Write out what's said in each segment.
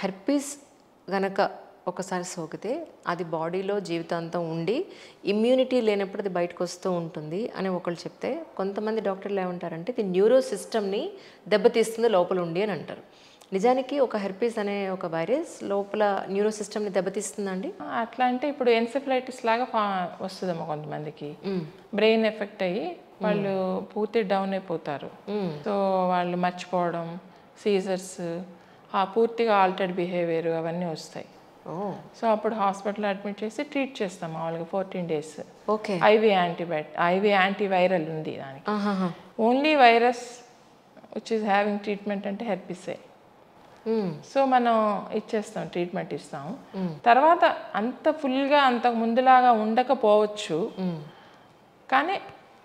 Herpes గనక ఒకసారి సోకితే అది బాడీలో జీవితాంతం ఉండి ఇమ్యూనిటీ లేనప్పుడు అది బయటకు వస్తూ ఉంటుంది అని ఒకళ్ళు చెప్తే, కొంతమంది డాక్టర్లు ఏమంటారంటే ఇది న్యూరో సిస్టమ్ని దెబ్బతీస్తుంది లోపల ఉండి అని అంటారు. నిజానికి ఒక హెర్పీస్ అనే ఒక వైరస్ లోపల న్యూరో సిస్టమ్ని దెబ్బతీస్తుందండి? అట్లా అంటే ఇప్పుడు ఎన్సెఫలైటిస్ లాగా వస్తుందేమో కొంతమందికి, బ్రెయిన్ ఎఫెక్ట్ అయ్యి వాళ్ళు పూర్తి డౌన్ అయిపోతారు. సో వాళ్ళు మర్చిపోవడం, సీజర్స్, పూర్తిగా ఆల్టర్డ్ బిహేవియర్ అవన్నీ వస్తాయి. సో అప్పుడు హాస్పిటల్ అడ్మిట్ చేసి ట్రీట్ చేస్తాం మామూలుగా 14 days. ఓకే. ఐవీ యాంటీవైరల్ ఉంది దానికి. Only virus which is having treatment అంటే హెర్పిసే. సో మనం ఇచ్చేస్తాం, ట్రీట్మెంట్ ఇస్తాం. తర్వాత అంత ఫుల్గా అంతకు ముందులాగా ఉండకపోవచ్చు, కానీ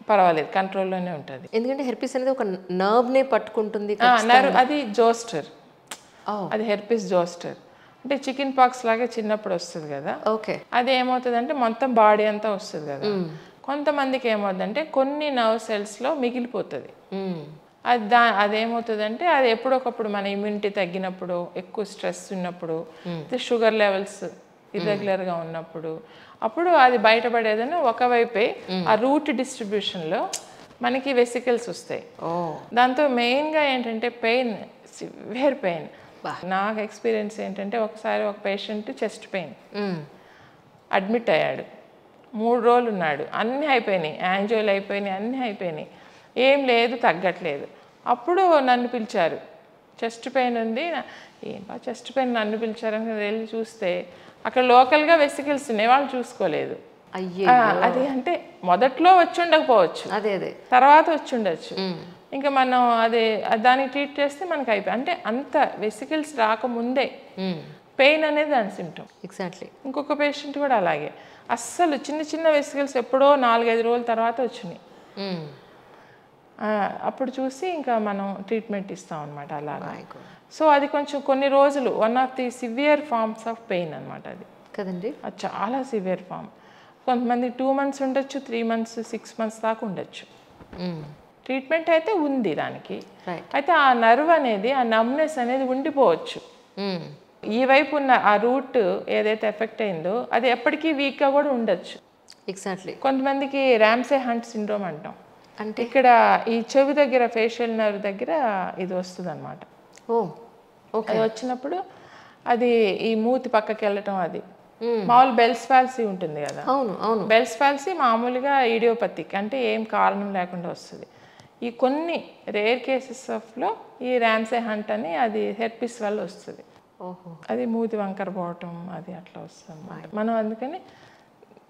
పర్వాలేదు, కంట్రోల్లోనే ఉంటుంది. ఎందుకంటే హెర్పిస్ అనేది ఒక నర్వ్నే పట్టుకుంటుంది. అది జోస్టర్, అది హెర్పిస్ జోస్టర్. అంటే చికెన్ పాక్స్ లాగా చిన్నప్పుడు వస్తుంది కదా. ఓకే. అది ఏమవుతుందంటే మొత్తం బాడీ అంతా వస్తుంది కదా. కొంతమందికి ఏమవుతుందంటే కొన్ని నర్వ్ సెల్స్లో మిగిలిపోతుంది. అదేమవుతుందంటే అది ఎప్పుడొకప్పుడు మన ఇమ్యూనిటీ తగ్గినప్పుడు, ఎక్కువ స్ట్రెస్ ఉన్నప్పుడు, షుగర్ లెవెల్స్ ఇర్రెగ్యులర్గా ఉన్నప్పుడు, అప్పుడు అది బయటపడేదని ఒకవైపే ఆ రూట్ డిస్ట్రిబ్యూషన్లో మనకి వెసికల్స్ వస్తాయి. దాంతో మెయిన్గా ఏంటంటే పెయిన్, సివియర్ పెయిన్. నాకు ఎక్స్పీరియన్స్ ఏంటంటే ఒకసారి ఒక పేషెంట్ చెస్ట్ పెయిన్ అడ్మిట్ అయ్యాడు. 3 రోజులు ఉన్నాడు. అన్నీ అయిపోయినాయి, యాంజియోలు అయిపోయినాయి, అన్నీ అయిపోయినాయి, ఏం లేదు, తగ్గట్లేదు. అప్పుడు నన్ను పిలిచారు, చెస్ట్ పెయిన్ ఉంది. ఏంటో చెస్ట్ పెయిన్ నన్ను పిలిచారని వెళ్ళి చూస్తే అక్కడ లోకల్గా వెసికల్స్ ఉన్నాయి, వాళ్ళు చూసుకోలేదు. అది అంటే మొదట్లో వచ్చి ఉండకపోవచ్చు, తర్వాత వచ్చి ఉండొచ్చు. ఇంకా మనం దానికి ట్రీట్ చేస్తే మనకి అయిపోయి, అంటే అంత వెసికల్స్ రాకముందే పెయిన్ అనేది దాని సిమ్టమ్. ఎగ్జాక్ట్లీ. ఇంకొక పేషెంట్ కూడా అలాగే, అస్సలు చిన్న చిన్న వెసికల్స్ ఎప్పుడో 4-5 రోజుల తర్వాత వచ్చినాయి. అప్పుడు చూసి ఇంకా మనం ట్రీట్మెంట్ ఇస్తాం అనమాట అలాగా. సో అది కొంచెం కొన్ని రోజులు one of the severe forms of pain అనమాట అది కదండి. అది చాలా సివియర్ ఫార్మ్. కొంతమంది 2 months ఉండొచ్చు, 3 months, 6 months దాకా ఉండొచ్చు. ట్రీట్మెంట్ అయితే ఉంది దానికి. అయితే ఆ నర్వ్ అనేది, ఆ నమ్నెస్ అనేది ఉండిపోవచ్చు. ఈ వైపు ఉన్న ఆ రూట్ ఏదైతే ఎఫెక్ట్ అయిందో అది ఎప్పటికీ వీక్గా కూడా ఉండొచ్చు. ఎగ్జాక్ట్లీ. కొంతమందికి ర్యామ్సే హంట్ సిండ్రోమ్ అంటాం. అంటే ఇక్కడ ఈ చెవి దగ్గర, ఫేషియల్ నర్వ్ దగ్గర ఇది వస్తుంది అనమాట. అది వచ్చినప్పుడు అది ఈ మూతి పక్కకి వెళ్ళటం, అది మామూలు బెల్స్ పాల్సీ ఉంటుంది కదా. బెల్స్ పాల్సీ మామూలుగా ఈడియోపతిక్, అంటే ఏం కారణం లేకుండా వస్తుంది. ఈ కొన్ని రేర్ కేసెస్ ఆఫ్లో ఈ ర్యామ్సే హంట్ అని అది హెర్పిస్ వల్ల వస్తుంది. అది మూతి వంకర పోవటం, అది అట్లా వస్తుంది. మనం అందుకని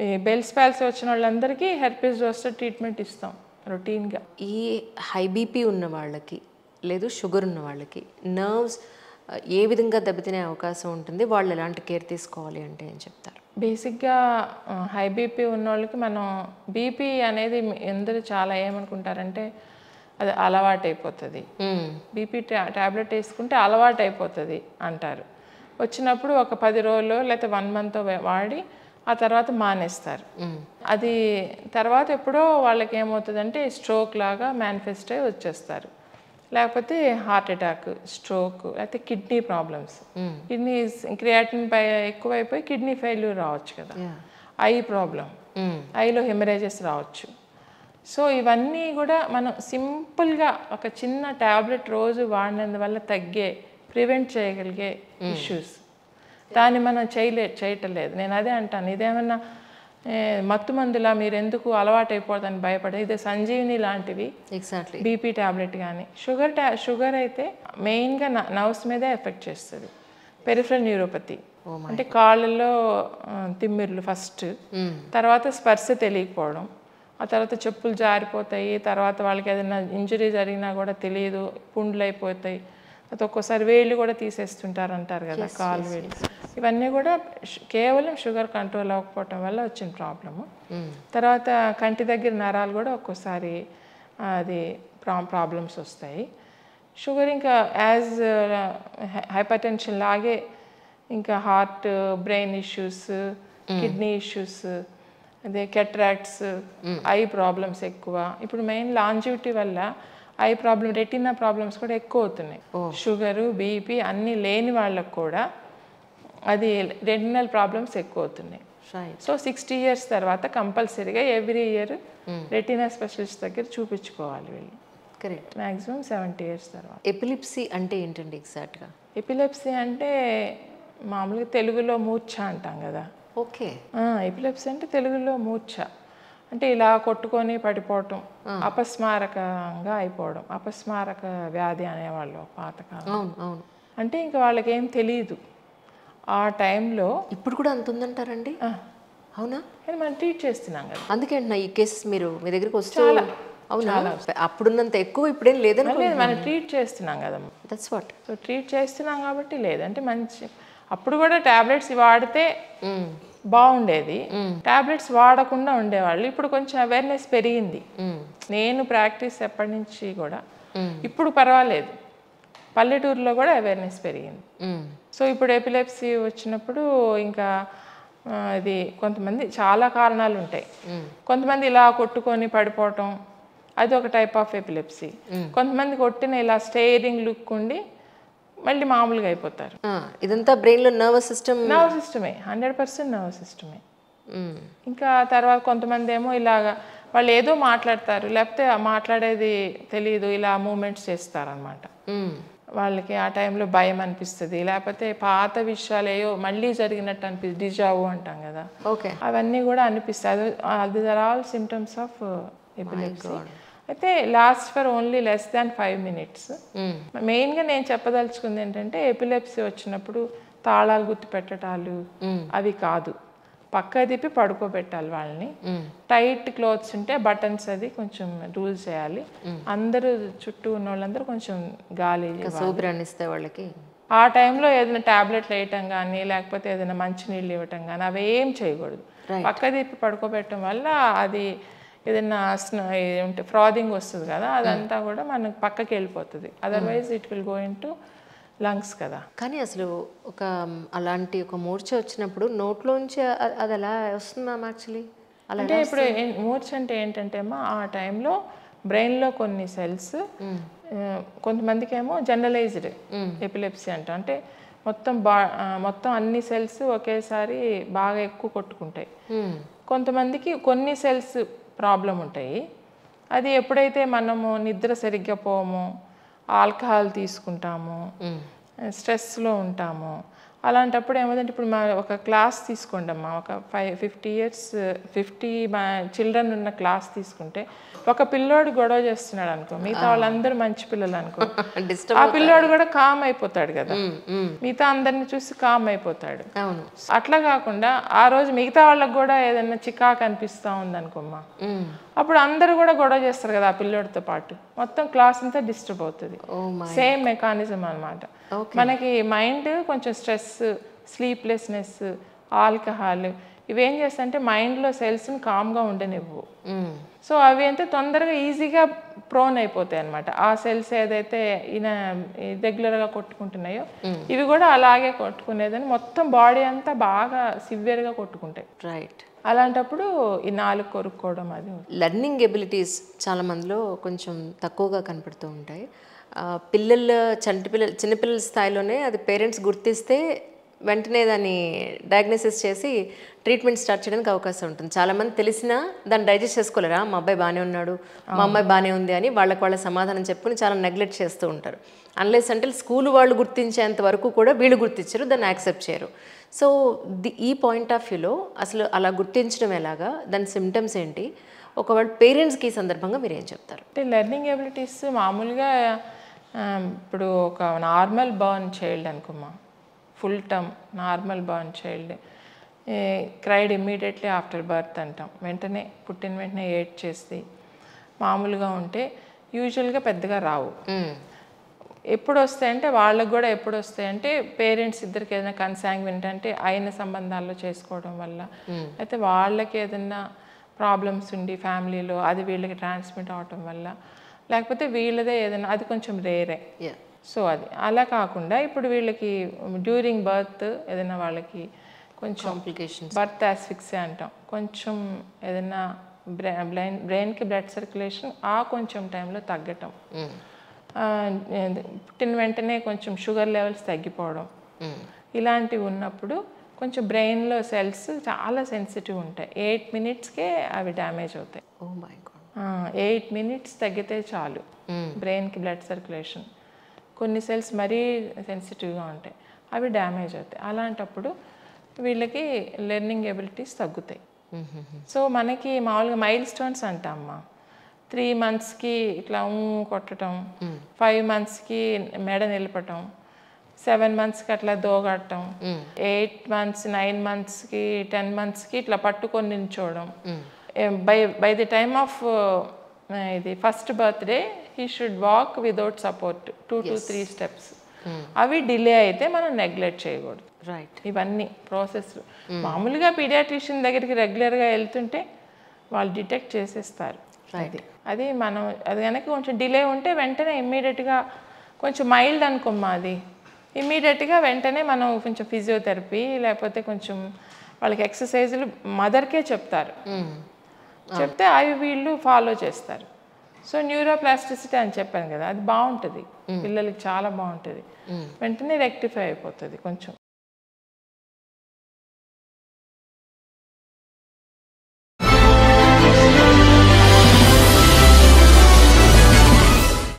ఈ బెల్స్ పాల్సీ వచ్చిన వాళ్ళందరికీ హెర్పిస్ జోస్టర్ ట్రీట్మెంట్ ఇస్తాం రొటీన్గా. ఈ హై బీపీ ఉన్న వాళ్ళకి, లేదు షుగర్ ఉన్న వాళ్ళకి నర్వ్స్ ఏ విధంగా దెబ్బతినే అవకాశం ఉంటుంది? వాళ్ళు ఎలాంటి కేర్ తీసుకోవాలి అంటే ఏం చెప్తారు? బేసిక్గా హై బీపీ ఉన్న వాళ్ళకి మనం బీపీ అనేది అందరూ చాలా ఏమనుకుంటారంటే అది అలవాటు అయిపోతుంది, బీపీ ట్యాబ్లెట్ వేసుకుంటే అలవాటు అయిపోతుంది అంటారు. వచ్చినప్పుడు ఒక 10 రోజులు లేకపోతే 1 month వాడి ఆ తర్వాత మానేస్తారు. అది తర్వాత ఎప్పుడో వాళ్ళకి ఏమవుతుందంటే స్ట్రోక్ లాగా మేనిఫెస్ట్ అయ్యి వచ్చేస్తారు. లేకపోతే హార్ట్ అటాక్, స్ట్రోక్, లేకపోతే కిడ్నీ ప్రాబ్లమ్స్, కిడ్నీ క్రియాటిన్ ఎక్కువైపోయి కిడ్నీ ఫెయిల్యూర్ రావచ్చు కదా. ఐ ప్రాబ్లం, ఐలో హెమరేజెస్ రావచ్చు. సో ఇవన్నీ కూడా మనం సింపుల్గా ఒక చిన్న ట్యాబ్లెట్ రోజు వాడినందువల్ల ప్రివెంట్ చేయగలిగే ఇష్యూస్. దాన్ని మనం చేయటం లేదు. నేను అదే అంటాను, ఇదేమన్నా మత్తు మందులా మీరు ఎందుకు అలవాటు అయిపోతుందని భయపడే, ఇది సంజీవిని లాంటివి. ఎగ్జాక్ట్లీ. బీపీ ట్యాబ్లెట్ కానీ షుగర్ అయితే మెయిన్గా నర్వ్స్ మీదే ఎఫెక్ట్ చేస్తుంది. పెరిఫరల్ న్యూరోపతి అంటే కాళ్ళల్లో తిమ్మిర్లు ఫస్ట్, తర్వాత స్పర్శ తెలియకపోవడం, ఆ తర్వాత చెప్పులు జారిపోతాయి, తర్వాత వాళ్ళకి ఏదైనా ఇంజరీ జరిగినా కూడా తెలియదు, పుండ్లు అయిపోతాయి, అది ఒక్కోసారి వేళ్ళు కూడా తీసేస్తుంటారు అంటారు కదా, కాలు వేళ్ళు. ఇవన్నీ కూడా కేవలం షుగర్ కంట్రోల్ అవ్వకపోవటం వల్ల వచ్చిన ప్రాబ్లము. తర్వాత కంటి దగ్గర నరాలు కూడా ఒక్కోసారి అది ప్రాబ్లమ్స్ వస్తాయి. షుగర్ ఇంకా యాజ్ హైపర్ టెన్షన్ లాగే ఇంకా heart, brain issues, kidney issues, అదే కెట్రాక్ట్స్, ఐ ప్రాబ్లమ్స్ ఎక్కువ. ఇప్పుడు మెయిన్ లాంజివిటీ వల్ల ఐ ప్రాబ్లం, రెటీనా ప్రాబ్లమ్స్ కూడా ఎక్కువ అవుతున్నాయి. షుగరు, బీపీ అన్నీ లేని వాళ్ళకు కూడా అది రెటినల్ ప్రాబ్లమ్స్ ఎక్కువ అవుతున్నాయి. సో 60 years తర్వాత కంపల్సరీగా ఎవ్రీ ఇయర్ రెటీనా స్పెషలిస్ట్ దగ్గర చూపించుకోవాలి వీళ్ళు. కరెక్ట్. మ్యాక్సిమం 70 years తర్వాత. ఎపిలిప్సీ అంటే ఏంటండి ఎగ్జాక్ట్గా? ఎపిలెప్సీ అంటే మామూలుగా తెలుగులో మూర్ఛ అంటాం కదా. ఓకే. ఎపిలెప్సీ అంటే తెలుగులో మూర్ఛ అంటే ఇలా కొట్టుకొని పడిపోవటం, అపస్మారకంగా అయిపోవడం. అపస్మారక వ్యాధి అనేవాళ్ళు పాతకాలం. అవును అవును. అంటే ఇంకా వాళ్ళకి ఏం తెలియదు ఆ టైంలో. ఇప్పుడు కూడా అంత ఉందంటారండి? అవునా? కానీ మనం ట్రీట్ చేస్తున్నాం కదా. అందుకే అంటున్నా ఈ కేసెస్ మీరు మీ దగ్గరికి వస్తే అవునా అప్పుడున్నంత ఎక్కువ ఇప్పుడేం లేదని మనం ట్రీట్ చేస్తున్నాం కదా. That's what. సో ట్రీట్ చేస్తున్నాం కాబట్టి లేదంటే మంచి. అప్పుడు కూడా టాబ్లెట్స్ వాడితే బాగుండేది, టాబ్లెట్స్ వాడకుండా ఉండేవాళ్ళు. ఇప్పుడు కొంచెం అవేర్నెస్ పెరిగింది. నేను ప్రాక్టీస్ ఎప్పటి నుంచి కూడా ఇప్పుడు పర్వాలేదు, పల్లెటూరులో కూడా అవేర్నెస్ పెరిగింది. సో ఇప్పుడు ఎపిలెప్సీ వచ్చినప్పుడు ఇంకా ఇది కొంతమంది చాలా కారణాలు ఉంటాయి. కొంతమంది ఇలా కొట్టుకొని పడిపోవటం, అది ఒక టైప్ ఆఫ్ ఎపిలెప్సీ. కొంతమంది కొట్టిన ఇలా స్టేరింగ్ లుక్ ఉండి మళ్ళీ మామూలుగా అయిపోతారు. ఇదంతా బ్రెయిన్లో నర్వస్ సిస్టమే, 100% నర్వస్ సిస్టమే. ఇంకా తర్వాత కొంతమంది ఏమో ఇలాగా వాళ్ళు ఏదో మాట్లాడతారు, లేకపోతే మాట్లాడేది తెలియదు, ఇలా మూమెంట్స్ చేస్తారనమాట. వాళ్ళకి ఆ టైంలో భయం అనిపిస్తుంది, లేకపోతే పాత విషయాలు ఏవో మళ్ళీ జరిగినట్టు అనిపిస్తుంది, డిజావు అంటాం కదా. ఓకే. అవన్నీ కూడా అనిపిస్తాయి. అది are all symptoms of epilepsy. అయితే last for only less than 5 minutes. మెయిన్గా నేను చెప్పదలుచుకుంది ఏంటంటే ఎపిలెప్సీ వచ్చినప్పుడు తాళాలు గుర్తు పెట్టడాలు అవి కాదు, పక్క తిప్పి పడుకోబెట్టాలి వాళ్ళని. టైట్ క్లోత్స్ ఉంటే బటన్స్ అది కొంచెం రూల్ చేయాలి. అందరూ చుట్టూ ఉన్న వాళ్ళందరూ కొంచెం గాలి సూపరాన్నిస్తే వాళ్ళకి. ఆ టైంలో ఏదైనా టాబ్లెట్లు వేయటం కానీ లేకపోతే ఏదైనా మంచినీళ్ళు ఇవ్వటం కానీ అవి ఏం చేయకూడదు. పక్క తిప్పి పడుకోబెట్టడం వల్ల అది ఏదైనా ఫ్రాదింగ్ వస్తుంది కదా, అదంతా కూడా మనకు పక్కకి వెళ్ళిపోతుంది. Otherwise it will go in to lungs కదా. కానీ అసలు అలాంటి ఒక మూర్ఛ వచ్చినప్పుడు నోట్లోంచి అది ఎలా వస్తుంది మ్యామ్ యాక్చువల్లీ? అంటే ఇప్పుడు మూర్ఛ అంటే ఏంటంటే అమ్మా, ఆ టైంలో బ్రెయిన్లో కొన్ని సెల్స్, కొంతమందికి ఏమో జనరలైజ్డ్ ఎపిలెప్సీ అంటాం, అంటే మొత్తం అన్ని సెల్స్ ఒకేసారి బాగా ఎక్కువ కొట్టుకుంటాయి. కొంతమందికి కొన్ని సెల్స్ ప్రాబ్లం ఉంటాయి. అది ఎప్పుడైతే మనము నిద్ర సరిగ్గా పోము, ఆల్కహాల్ తీసుకుంటాము, స్ట్రెస్లో ఉంటాము, అలాంటప్పుడు ఏమవుతుందంటే ఇప్పుడు ఒక క్లాస్ తీసుకోండి అమ్మా, ఒక 50 చిల్డ్రన్ ఉన్న క్లాస్ తీసుకుంటే ఒక పిల్లోడు గొడవ చేస్తున్నాడు అనుకో, మిగతా వాళ్ళందరూ మంచి పిల్లలు అనుకో, ఆ పిల్లోడు కూడా కామ్ అయిపోతాడు కదా, మిగతా అందరిని చూసి కామ్ అయిపోతాడు. అట్లా కాకుండా ఆ రోజు మిగతా వాళ్ళకి కూడా ఏదైనా చికాకు అనిపిస్తూ ఉందనుకోమ్మా, అప్పుడు అందరూ కూడా గొడవ చేస్తారు కదా ఆ పిల్లోడితో పాటు, మొత్తం క్లాస్ అంతా డిస్టర్బ్ అవుతుంది. సేమ్ మెకానిజం అనమాట. మనకి మైండ్ కొంచెం స్ట్రెస్, స్లీప్లెస్నెస్, ఆల్కహాల్ ఇవేం చేస్తాయంటే మైండ్లో సెల్స్ని కామ్గా ఉండనివ్వు. సో అవి అంటే తొందరగా ఈజీగా ప్రోన్ అయిపోతాయి అనమాట. ఆ సెల్స్ ఏదైతే ఈయన రెగ్యులర్గా కొట్టుకుంటున్నాయో ఇవి కూడా అలాగే కొట్టుకునేదని మొత్తం బాడీ అంతా బాగా సివియర్గా కొట్టుకుంటాయి. రైట్. అలాంటప్పుడు ఈ నాలుగు కొరుక్కోవడం అది. లెర్నింగ్ ఎబిలిటీస్ చాలా మందిలో కొంచెం తక్కువగా కనపడుతూ ఉంటాయి. చిన్నపిల్లల స్థాయిలోనే అది పేరెంట్స్ గుర్తిస్తే వెంటనే దాన్ని డయాగ్నోసిస్ చేసి ట్రీట్మెంట్ స్టార్ట్ చేయడానికి అవకాశం ఉంటుంది. చాలామంది తెలిసినా దాన్ని డైజెస్ట్ చేసుకోలేరా, మా అబ్బాయి బాగానే ఉన్నాడు, మా అమ్మాయి బాగానే ఉంది అని వాళ్ళ సమాధానం చెప్పుకుని చాలా నెగ్లెక్ట్ చేస్తూ ఉంటారు. అన్లెస్ అంటే స్కూల్ వాళ్ళు గుర్తించేంత వరకు కూడా వీళ్ళు గుర్తించరు, దాన్ని యాక్సెప్ట్ చేయరు. సో ఈ పాయింట్ ఆఫ్ వ్యూలో అసలు అలా గుర్తించడం ఎలాగా, దాని సిమ్టమ్స్ ఏంటి, ఒకవేళ పేరెంట్స్కి ఈ సందర్భంగా మీరు ఏం చెప్తారు? అంటే లెర్నింగ్ ఎబిలిటీస్ మామూలుగా ఇప్పుడు ఒక నార్మల్ బర్న్ చైల్డ్ అనుకోమా, full term normal born child cried immediately after birth అంటాం, వెంటనే పుట్టిన వెంటనే ఏడ్ చేసి మామూలుగా ఉంటే యూజువల్గా పెద్దగా రావు. ఎప్పుడు వస్తాయంటే వాళ్ళకు కూడా ఎప్పుడు వస్తాయంటే పేరెంట్స్ ఇద్దరికి ఏదైనా కన్సాంగ్వినిటీ అంటే అయిన సంబంధాల్లో చేసుకోవడం వల్ల, అయితే వాళ్ళకి ఏదైనా ప్రాబ్లమ్స్ ఉండి ఫ్యామిలీలో అది వీళ్ళకి ట్రాన్స్మిట్ అవటం వల్ల, లేకపోతే వీళ్ళదే ఏదైనా, అది కొంచెం రేరే. సో అది అలా కాకుండా ఇప్పుడు వీళ్ళకి డ్యూరింగ్ బర్త్ ఏదైనా వాళ్ళకి కొంచెం కాంప్లికేషన్స్, బర్త్ యాస్ఫిక్సీ అంటాం, కొంచెం ఏదైనా బ్రెయిన్కి బ్లడ్ సర్క్యులేషన్ ఆ కొంచెం టైంలో తగ్గటం, పుట్టిన వెంటనే కొంచెం షుగర్ లెవెల్స్ తగ్గిపోవడం, ఇలాంటివి ఉన్నప్పుడు కొంచెం బ్రెయిన్లో సెల్స్ చాలా సెన్సిటివ్ ఉంటాయి. 8 minutesకే అవి డ్యామేజ్ అవుతాయి. Oh my God. 8 minutes తగ్గితే చాలు బ్రెయిన్కి బ్లడ్ సర్క్యులేషన్. కొన్ని సెల్స్ మరీ సెన్సిటివ్గా ఉంటాయి, అవి డ్యామేజ్ అవుతాయి. అలాంటప్పుడు వీళ్ళకి లెర్నింగ్ ఎబిలిటీస్ తగ్గుతాయి. సో మనకి మామూలుగా మైల్ స్టోన్స్ అంటామ్మా. 3 monthsకి ఇట్లా కొట్టడం, 5 monthsకి మెడ నిలపటం, 7 monthsకి అట్లా దోగట్టం, 8 months 9 monthsకి 10 monthsకి ఇట్లా పట్టుకొని నిల్చోవడం. బై ది టైమ్ ఆఫ్ ఇది first birthday he should walk without support 2 to 3 steps. అవి డిలే అయితే మనం నెగ్లెక్ట్ చేయకూడదు. రైట్. ఇవన్నీ ప్రాసెస్ మామూలుగా పీడియాట్రిషియన్ దగ్గరికి రెగ్యులర్గా వెళ్తుంటే వాళ్ళు డిటెక్ట్ చేసేస్తారు. అది మనం అది కనుక కొంచెం డిలే ఉంటే వెంటనే ఇమ్మీడియట్గా కొంచెం మైల్డ్ అనుకోమ్మా, అది ఇమ్మీడియట్గా వెంటనే మనం కొంచెం ఫిజియోథెరపీ లేకపోతే కొంచెం వాళ్ళకి ఎక్సర్సైజులు మదర్కే చెప్తారు. చెప్తే అవి వీళ్ళు ఫాలో చేస్తారు. సో న్యూరోప్లాస్టిసిటీ అని చెప్పాను కదా, అది బాగుంటుంది పిల్లలకి, చాలా బాగుంటుంది. వెంటనే రెక్టిఫై అయిపోతుంది కొంచెం.